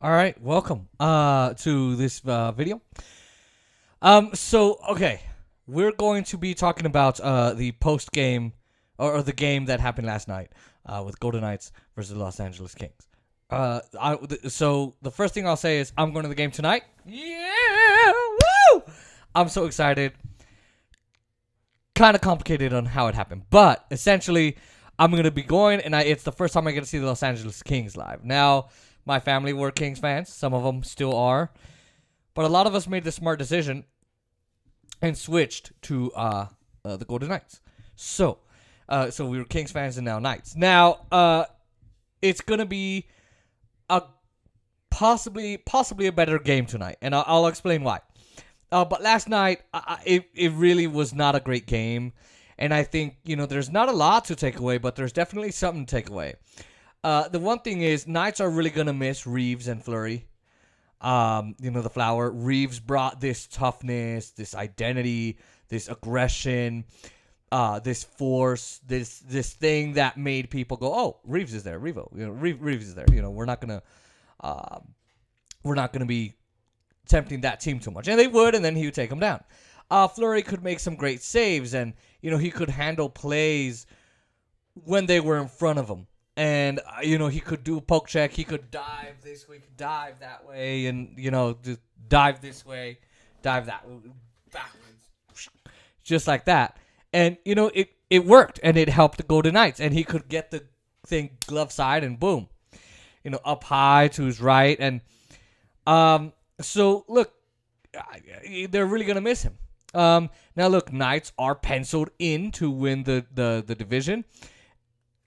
All right, welcome to this video. Okay, we're going to be talking about the post game or the game that happened last night with Golden Knights versus the Los Angeles Kings. So the first thing I'll say is I'm going to the game tonight. Yeah, woo! I'm so excited. Kind of complicated on how it happened, but essentially, I'm going to be going, and it's the first time I get to see the Los Angeles Kings live. Now, my family were Kings fans. Some of them still are. But a lot of us made the smart decision and switched to the Golden Knights. So we were Kings fans and now Knights. Now, it's going to be a possibly a better game tonight, and I'll explain why. But last night, it really was not a great game. And I think, there's not a lot to take away, but there's definitely something to take away. The one thing is, Knights are really going to miss Reeves and Fleury. The Flower. Reeves brought this toughness, this identity, this aggression, this force, this thing that made people go, "Oh, Reeves is there, Revo. Reeves is there. We're not gonna be tempting that team too much." And they would, and then he would take them down. Fleury could make some great saves, and he could handle plays when they were in front of him. And, he could do a poke check. He could dive this way, dive that way, and, just dive this way, dive that way, backwards, just like that. And, it worked, and it helped the Golden Knights. And he could get the thing glove side, and boom, up high to his right. And so, look, they're really going to miss him. Now, look, Knights are penciled in to win the division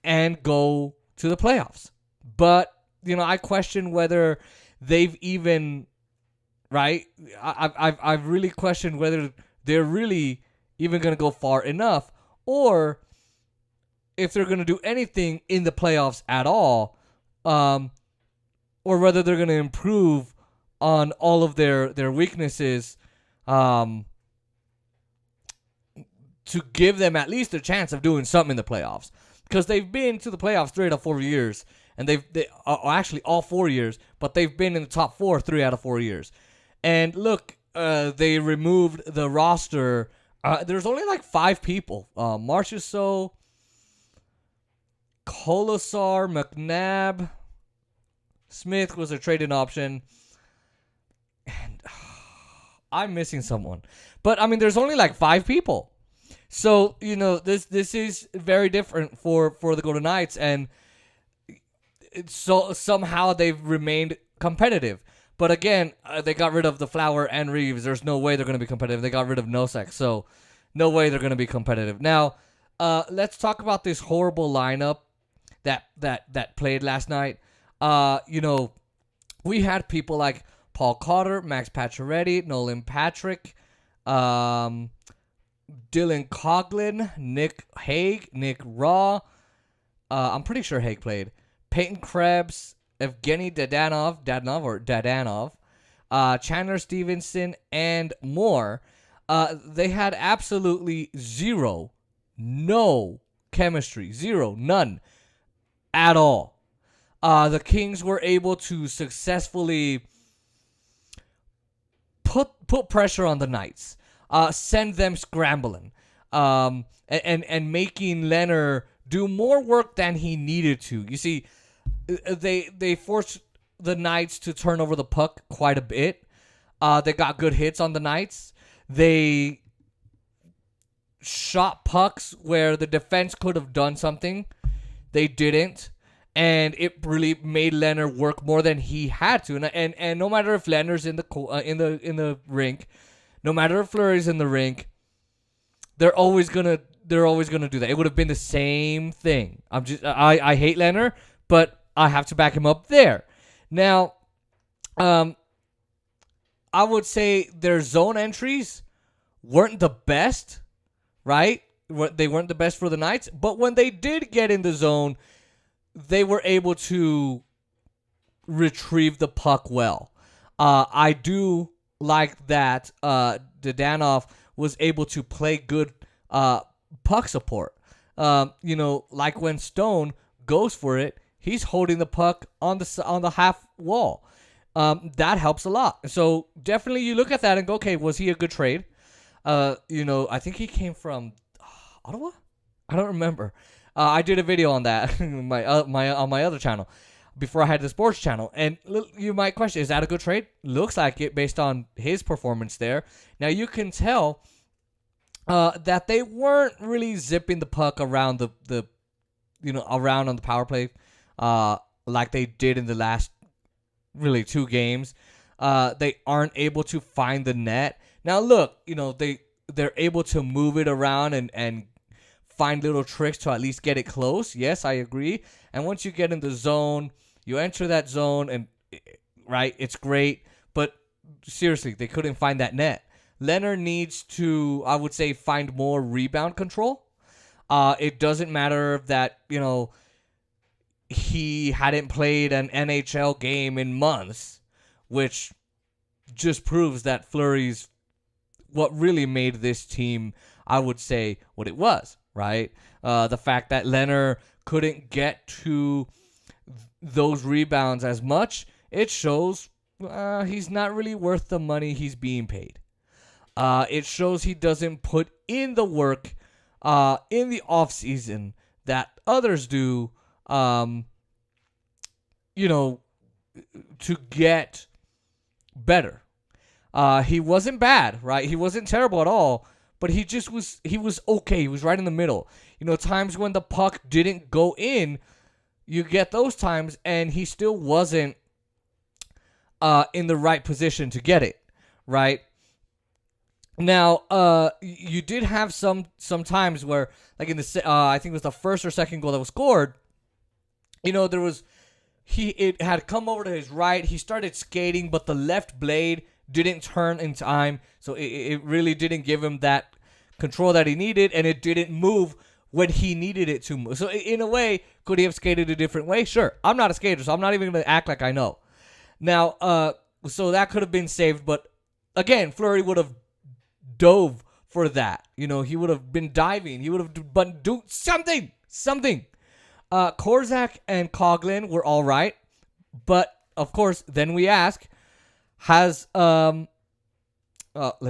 and go to the playoffs. But, I question whether they've even, right? I've really questioned whether they're really even going to go far enough, or if they're going to do anything in the playoffs at all, or whether they're going to improve on all of their weaknesses, to give them at least a chance of doing something in the playoffs. Because they've been to the playoffs 3 out of 4 years, and they actually all 4 years, but they've been in the top 4 3 out of 4 years. And look, they removed the roster. There's only like 5 people. Marchessault, Colasar, McNabb, Smith was a trade-in option, and I'm missing someone. But I mean, there's only like 5 people. So, this is very different for the Golden Knights, and so somehow they've remained competitive. But again, they got rid of the Flower and Reeves. There's no way they're going to be competitive. They got rid of Nosek, so no way they're going to be competitive. Now, let's talk about this horrible lineup that played last night. We had people like Paul Cotter, Max Pacioretty, Nolan Patrick, Dylan Coughlin, Nick Hague, Nick Raw. I'm pretty sure Hague played. Peyton Krebs, Evgeny Dadanov, Chandler Stevenson, and more. They had absolutely no chemistry. None at all. The Kings were able to successfully put pressure on the Knights. Send them scrambling, and making Lehner do more work than he needed to. You see, they forced the Knights to turn over the puck quite a bit. They got good hits on the Knights. They shot pucks where the defense could have done something. They didn't, and it really made Lehner work more than he had to. And no matter if Lehner's in the rink, no matter if Fleury's in the rink, they're always gonna do that. It would have been the same thing. I hate Lehner, but I have to back him up there. Now, I would say their zone entries weren't the best, right? They weren't the best for the Knights, but when they did get in the zone, they were able to retrieve the puck well. I do like that Dadanov was able to play good puck support. Like when Stone goes for it, he's holding the puck on the half wall. that helps a lot. So definitely you look at that and go, okay, was he a good trade? I think he came from Ottawa. I don't remember. I did a video on that on my other channel before I had the sports channel. And you might question, is that a good trade? Looks like it based on his performance there. Now you can tell that they weren't really zipping the puck around the around on the power play like they did in the last really 2 games. They aren't able to find the net. Now look, they're able to move it around and find little tricks to at least get it close. Yes, I agree. And once you get in the zone, you enter that zone and right, it's great. But seriously, they couldn't find that net. Lehner needs to, I would say, find more rebound control. It doesn't matter that, he hadn't played an NHL game in months, which just proves that Fleury's what really made this team, I would say, what it was, right? The fact that Lehner couldn't get to those rebounds as much, it shows he's not really worth the money he's being paid. It shows he doesn't put in the work in the offseason that others do, to get better. He wasn't bad, right? He wasn't terrible at all, but he was okay. He was right in the middle. Times when the puck didn't go in, you get those times, and he still wasn't in the right position to get it, right? Now, you did have some times where, like in the I think it was the first or second goal that was scored. It had come over to his right. He started skating, but the left blade didn't turn in time, so it really didn't give him that control that he needed, and it didn't move when he needed it to move. So in a way, could he have skated a different way? Sure. I'm not a skater, so I'm not even going to act like I know. Now, so that could have been saved, but again, Fleury would have dove for that. He would have been diving. He would have but do something. Korczak and Coughlin were all right, but of course, then we ask, has let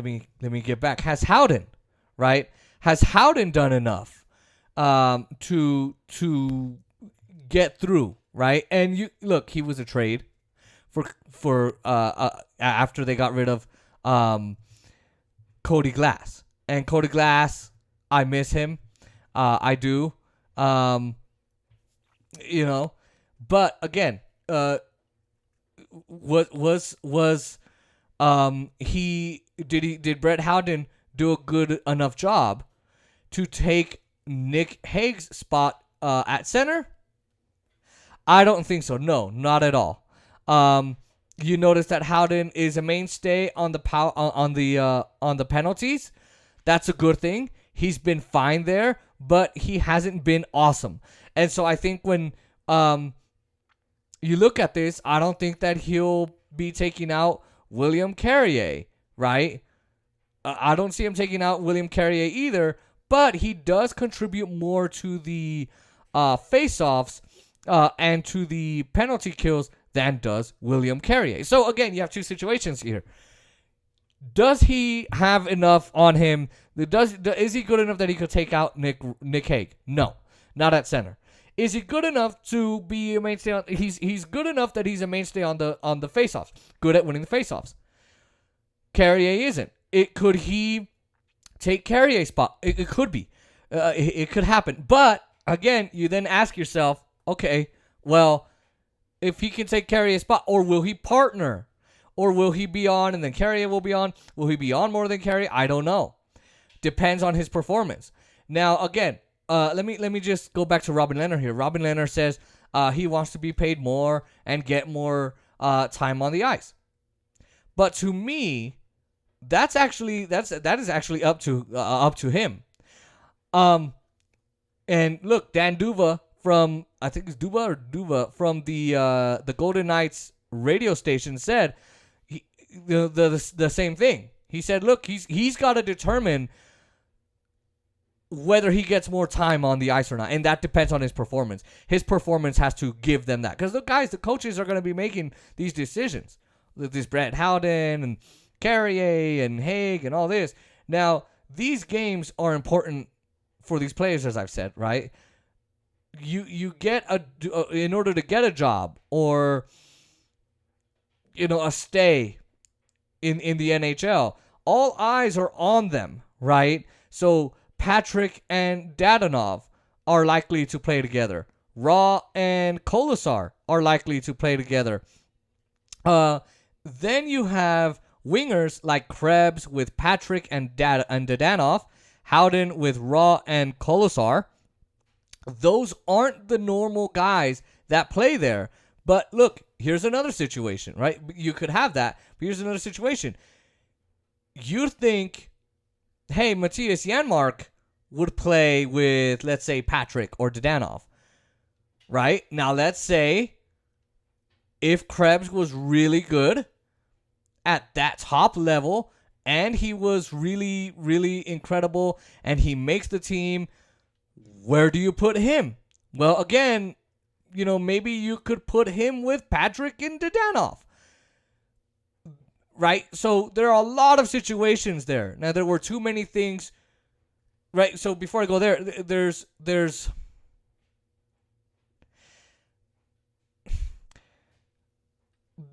me get back. Has Howden, right? Has Howden done enough to get through, right? And you look, he was a trade for after they got rid of Cody Glass. And Cody Glass, I miss him. I do. But again, did Brett Howden do a good enough job to take Nick Hague's spot at center? I don't think so. No, not at all. You notice that Howden is a mainstay on the penalties. That's a good thing. He's been fine there, but he hasn't been awesome. And so I think when you look at this, I don't think that he'll be taking out William Carrier, right? I don't see him taking out William Carrier either, but he does contribute more to the face-offs and to the penalty kills than does William Carrier. So again, you have 2 situations here. Does he have enough on him? Is he good enough that he could take out Nick Hague? No, not at center. Is he good enough to be a mainstay? He's good enough that he's a mainstay on the faceoffs. Good at winning the faceoffs. Carrier isn't. Could he take Carrier's spot? It could be. It could happen. But again, you then ask yourself, okay, well, if he can take Carrier's spot, or will he partner? Or will he be on and then Carrier will be on? Will he be on more than Carrier? I don't know. Depends on his performance. Now, again, let me just go back to Robin Lehner here. Robin Lehner says he wants to be paid more and get more time on the ice. But to me, that is actually up to him. And look, Dan Duva from, I think it's Duva from the Golden Knights radio station said the same thing. He said, look, he's got to determine whether he gets more time on the ice or not, and that depends on his performance. His performance has to give them that, because the coaches are going to be making these decisions. this Brett Howden and Carrier and Haig and all this. Now, these games are important for these players, as I've said, right? You get in order to get a job or a stay in the NHL, all eyes are on them, right? So Patrick and Dadonov are likely to play together. Raw and Kolasar are likely to play together. Then you have wingers like Krebs with Patrick and Dadonov, Howden with Raw and Kolasar. Those aren't the normal guys that play there. But look, here's another situation, right? You could have that, but here's another situation. You think, hey, Matthias Janmark would play with, let's say, Patrick or Dadonov, right? Now, let's say if Krebs was really good at that top level and he was really, really incredible and he makes the team, where do you put him? Well, again, maybe you could put him with Patrick and Dadonov. Right? So there are a lot of situations there. Now, there were too many things. Right? So before I go there, there's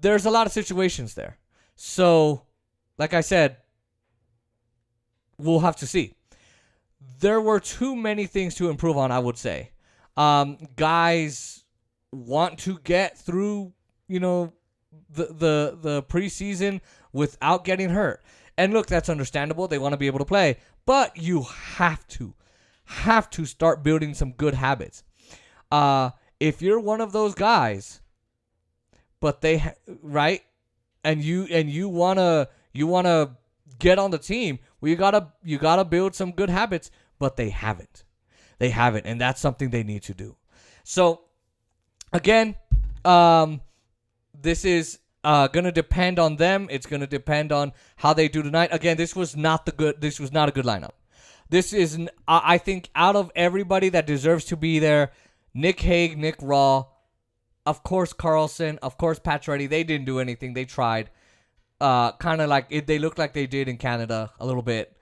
a lot of situations there. So, like I said, we'll have to see. There were too many things to improve on, I would say. Guys want to get through, the preseason without getting hurt. And look, that's understandable. They want to be able to play. But you have to start building some good habits. If you're one of those guys, but right? And you wanna get on the team, well, you gotta build some good habits, but they haven't, and that's something they need to do. So again, this is gonna depend on them. It's gonna depend on how they do tonight. Again, this was not a good lineup. This is, I think, out of everybody that deserves to be there, Nick Hague, Nick Raw, of course Carlson, of course Pacioretty. They didn't do anything. They tried. Kind of like they looked like they did in Canada a little bit.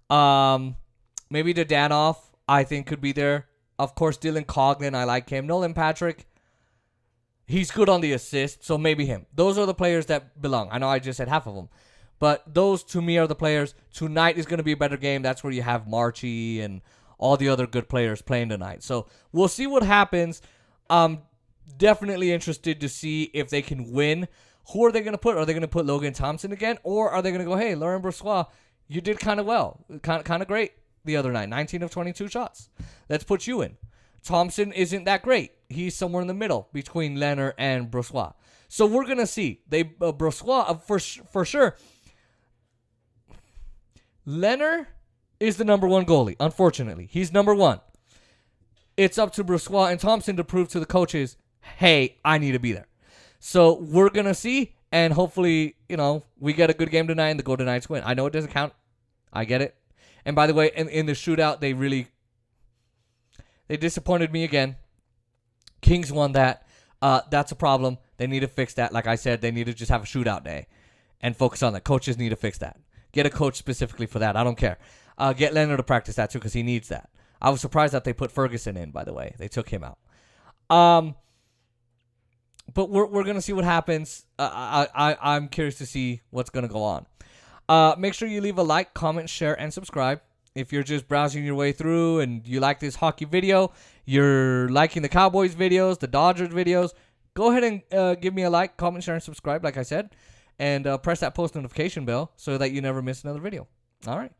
Maybe Dadonov, I think, could be there. Of course, Dylan Coghlan, I like him. Nolan Patrick, he's good on the assist, so maybe him. Those are the players that belong. I know I just said half of them, but those to me are the players. Tonight is going to be a better game. That's where you have Marchie and all the other good players playing tonight. So we'll see what happens. Definitely interested to see if they can win. Who are they going to put? Are they going to put Logan Thompson again? Or are they going to go, hey, Laurent Brossoit, you did kind of well. Kind of great the other night. 19 of 22 shots. Let's put you in. Thompson isn't that great. He's somewhere in the middle between Lehner and Brossoit. So we're going to see. Brossoit, for sure. Lehner is the number one goalie, unfortunately. He's number one. It's up to Brossoit and Thompson to prove to the coaches, hey, I need to be there. So we're going to see, and hopefully, we get a good game tonight and the Golden Knights win. I know it doesn't count. I get it. And by the way, in the shootout, they disappointed me again. Kings won that. That's a problem. They need to fix that. Like I said, they need to just have a shootout day and focus on that. Coaches need to fix that. Get a coach specifically for that. I don't care. Get Leonard to practice that too because he needs that. I was surprised that they put Ferguson in, by the way. They took him out. But we're going to see what happens. I'm curious to see what's going to go on. Make sure you leave a like, comment, share, and subscribe. If you're just browsing your way through and you like this hockey video, you're liking the Cowboys videos, the Dodgers videos, go ahead and give me a like, comment, share, and subscribe, like I said. And press that post notification bell so that you never miss another video. All right.